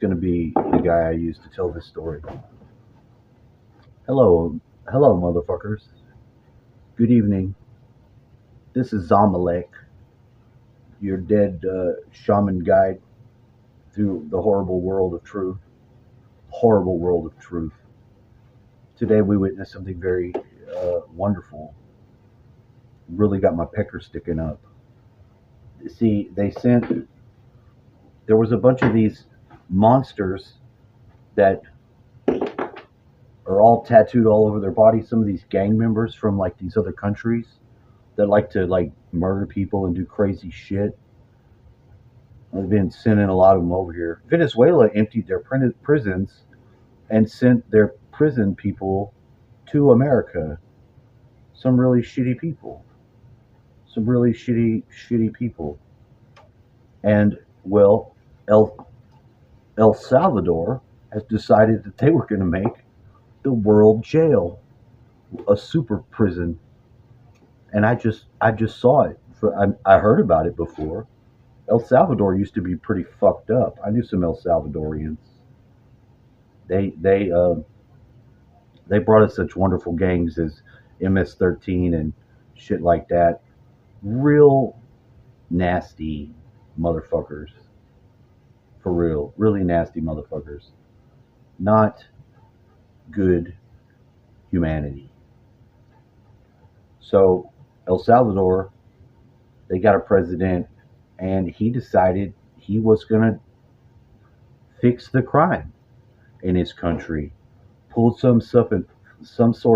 Going to be the guy I use to tell this story. Hello, hello, motherfuckers. Good evening. This is Zamalek, your dead shaman guide through the horrible world of truth. Horrible world of truth. Today we witnessed something very wonderful. Really got my pecker sticking up. See, there was a bunch of these monsters that are all tattooed all over their body. Some of these gang members from like these other countries that like to like murder people and do crazy shit. I've been sending a lot of them over here. Venezuela emptied their prisons and sent their prison people to America. Some really shitty people. Some really shitty people. And well, El Salvador has decided that they were going to make the world jail a super prison. And I just saw it. I heard about it before. El Salvador used to be pretty fucked up. I knew some El Salvadorians. They they uh, they brought us such wonderful games as MS-13 and shit like that. Real nasty motherfuckers, for real. Really nasty motherfuckers. Not good humanity. So El Salvador, they got a president, and he decided he was gonna fix the crime in his country. Pulled some sort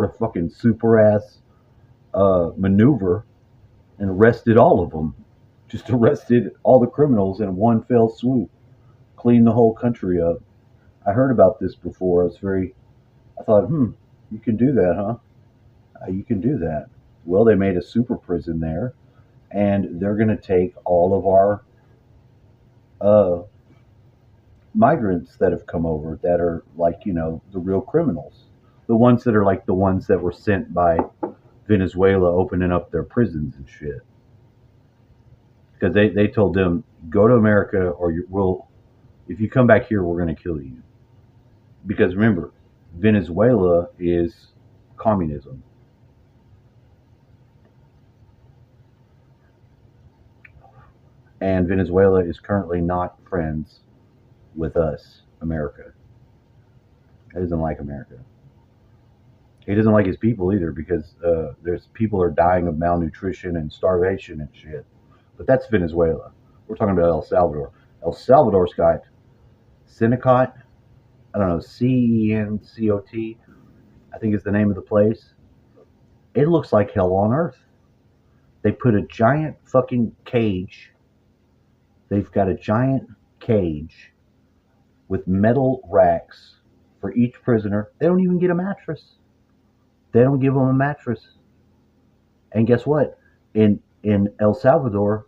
of fucking super ass maneuver and arrested all of them. Just arrested all the criminals in one fell swoop. Cleaned the whole country up. I heard about this before. I thought, you can do that, huh? You can do that. Well, they made a super prison there, and they're going to take all of our uh, migrants that have come over that are like, the real criminals. The ones that are like the ones that were sent by Venezuela opening up their prisons and shit. Because they told them, go to America or if you come back here, we're going to kill you. Because remember, Venezuela is communism. And Venezuela is currently not friends with us, America. He doesn't like America. He doesn't like his people either because there's people are dying of malnutrition and starvation and shit. But that's Venezuela. We're talking about El Salvador. El Salvador's got Senecot. I don't know, Cencot, I think is the name of the place. It looks like hell on earth. They put a giant fucking cage. They've got a giant cage with metal racks for each prisoner. They don't even get a mattress. They don't give them a mattress. And guess what? In El Salvador,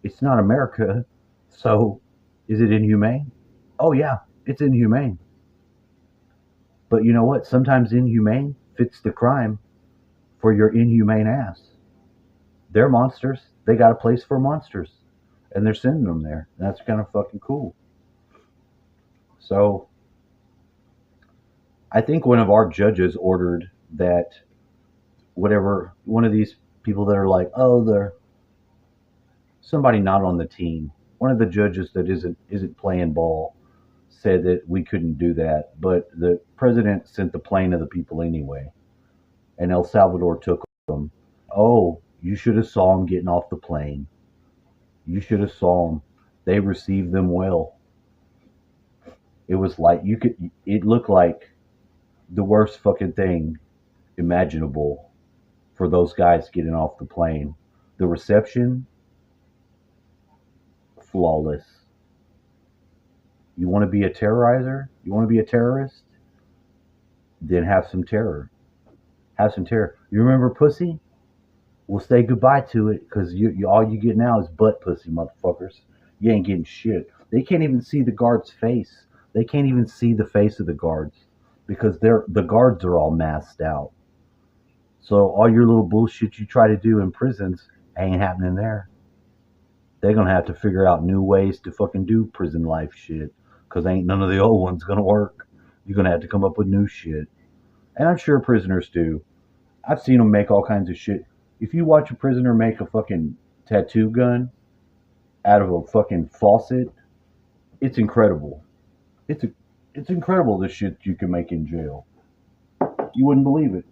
it's not America. So is it inhumane? Oh yeah, it's inhumane. But you know what? Sometimes inhumane fits the crime for your inhumane ass. They're monsters. They got a place for monsters. And they're sending them there. And that's kind of fucking cool. So I think one of our judges ordered that whatever one of these people that are like, oh, they're somebody not on the team. One of the judges that isn't playing ball said that we couldn't do that, but the president sent the plane of the people anyway, and El Salvador took them. Oh, you should have saw them getting off the plane. You should have saw them. They received them well. It was like you could. It looked like the worst fucking thing imaginable for those guys getting off the plane. The reception, flawless. You want to be a terrorizer? You want to be a terrorist? Then have some terror. Have some terror. You remember pussy? Well, say goodbye to it because all you get now is butt pussy, motherfuckers. You ain't getting shit. They can't even see the guard's face. They can't even see the face of the guards because the guards are all masked out. So all your little bullshit you try to do in prisons ain't happening there. They're gonna have to figure out new ways to fucking do prison life shit. because ain't none of the old ones gonna work. You're gonna have to come up with new shit, and I'm sure prisoners do. I've seen them make all kinds of shit. If you watch a prisoner make a fucking tattoo gun out of a fucking faucet, it's incredible. It's a, it's incredible the shit you can make in jail. You wouldn't believe it.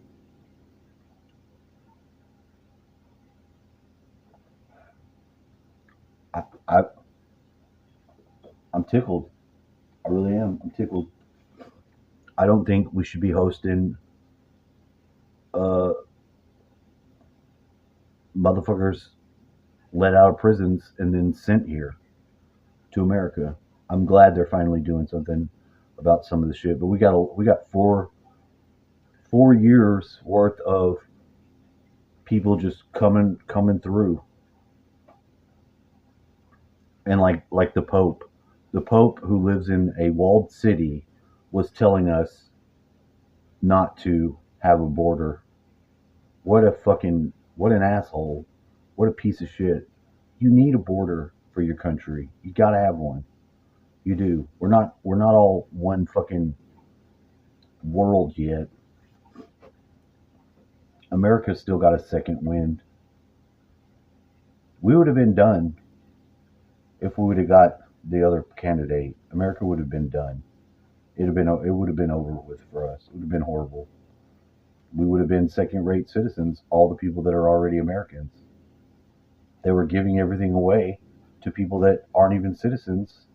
I, I I'm tickled. I really am. I'm tickled. I don't think we should be hosting uh motherfuckers let out of prisons and then sent here to America. I'm glad they're finally doing something about some of the shit, but we got 4 years worth of people just coming through, and like the Pope who lives in a walled city was telling us not to have a border. What an asshole. What a piece of shit. You need a border for your country. You gotta have one. You do. We're not all one fucking world yet. America's still got a second wind. We would have been done if we would have got the other candidate. America would have been done. It would have been over with for us. It would have been horrible. We would have been second rate citizens, all the people that are already Americans. They were giving everything away to people that aren't even citizens.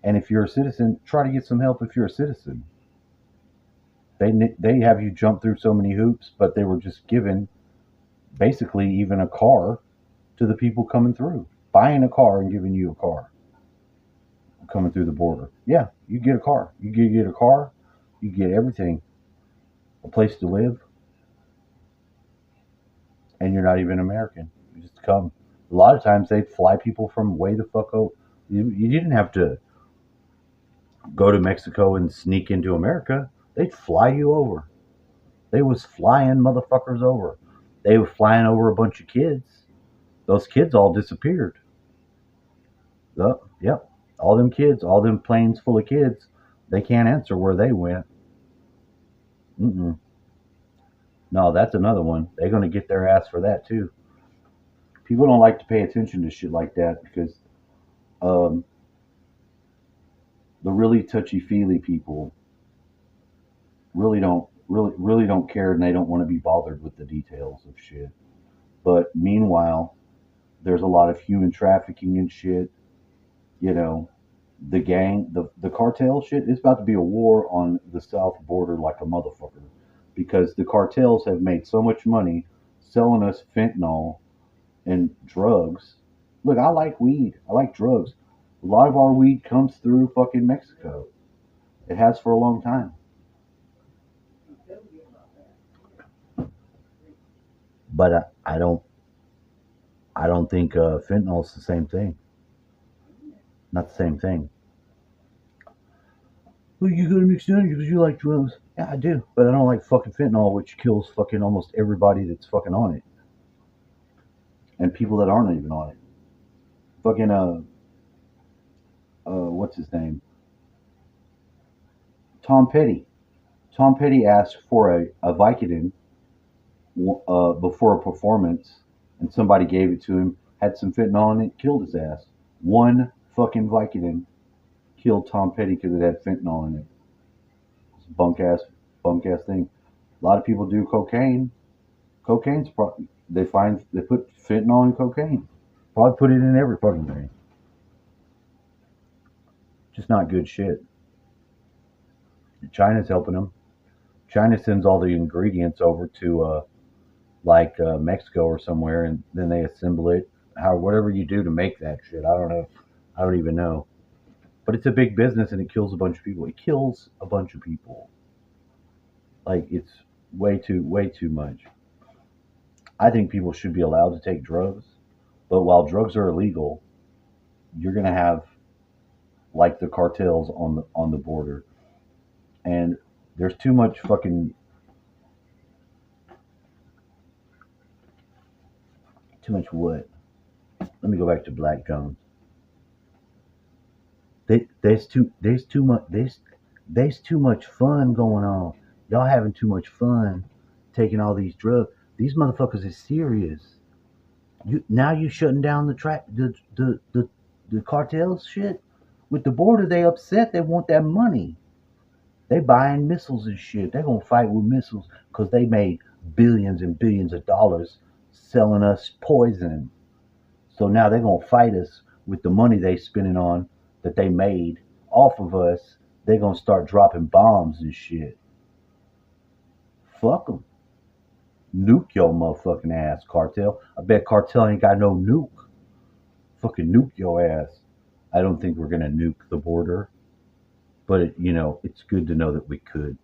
And if you're a citizen, try to get some help if you're a citizen. They have you jump through so many hoops, but they were just giving basically even a car to the people coming through, buying a car and giving you a car coming through the border. Yeah, you get a car. You get a car, you get everything, a place to live, and you're not even American. You just come. A lot of times they'd fly people from way the fuck over. You didn't have to go to Mexico and sneak into America. They'd fly you over. They was flying motherfuckers over. They were flying over a bunch of kids. Those kids all disappeared. Yep. All them kids, all them planes full of kids, they can't answer where they went. Mm-mm. No, that's another one. They're going to get their ass for that too. People don't like to pay attention to shit like that because um, the really touchy feely people really don't care, and they don't want to be bothered with the details of shit. But meanwhile, there's a lot of human trafficking and shit. You know, the cartel shit. It's about to be a war on the south border like a motherfucker, because the cartels have made so much money selling us fentanyl and drugs. Look, I like weed. I like drugs. A lot of our weed comes through fucking Mexico. It has for a long time. But I don't think fentanyl's the same thing. Not the same thing. Well, you gotta mix it in because you like drugs. Yeah, I do, but I don't like fucking fentanyl, which kills fucking almost everybody that's fucking on it, and people that aren't even on it. Fucking what's his name? Tom Petty. Tom Petty asked for a Vicodin before a performance, and somebody gave it to him. Had some fentanyl in it, killed his ass. One fucking Vicodin killed Tom Petty because it had fentanyl in it. It's a bunk ass thing. A lot of people do cocaine. Cocaine's they put fentanyl in cocaine. Probably put it in every fucking thing. Just not good shit. China's helping them. China sends all the ingredients over to Mexico or somewhere, and then they assemble it. How whatever you do to make that shit, I don't know. I don't even know. But it's a big business, and it kills a bunch of people. It kills a bunch of people. Like it's way too much. I think people should be allowed to take drugs, but while drugs are illegal, you're gonna have like the cartels on the border, and there's too much fucking too much wood. Let me go back to Black Jones. There's too much fun going on. Y'all having too much fun taking all these drugs. These motherfuckers is serious. You shutting down the cartels shit with the border. They upset. They want that money. They buying missiles and shit. They gonna fight with missiles because they made billions and billions of dollars selling us poison. So now they're gonna fight us with the money they spending on that they made off of us. They're gonna start dropping bombs and shit. Fuck them. Nuke your motherfucking ass, cartel. I bet cartel ain't got no nuke. Fucking nuke your ass. I don't think we're gonna nuke the border, but it's good to know that we could.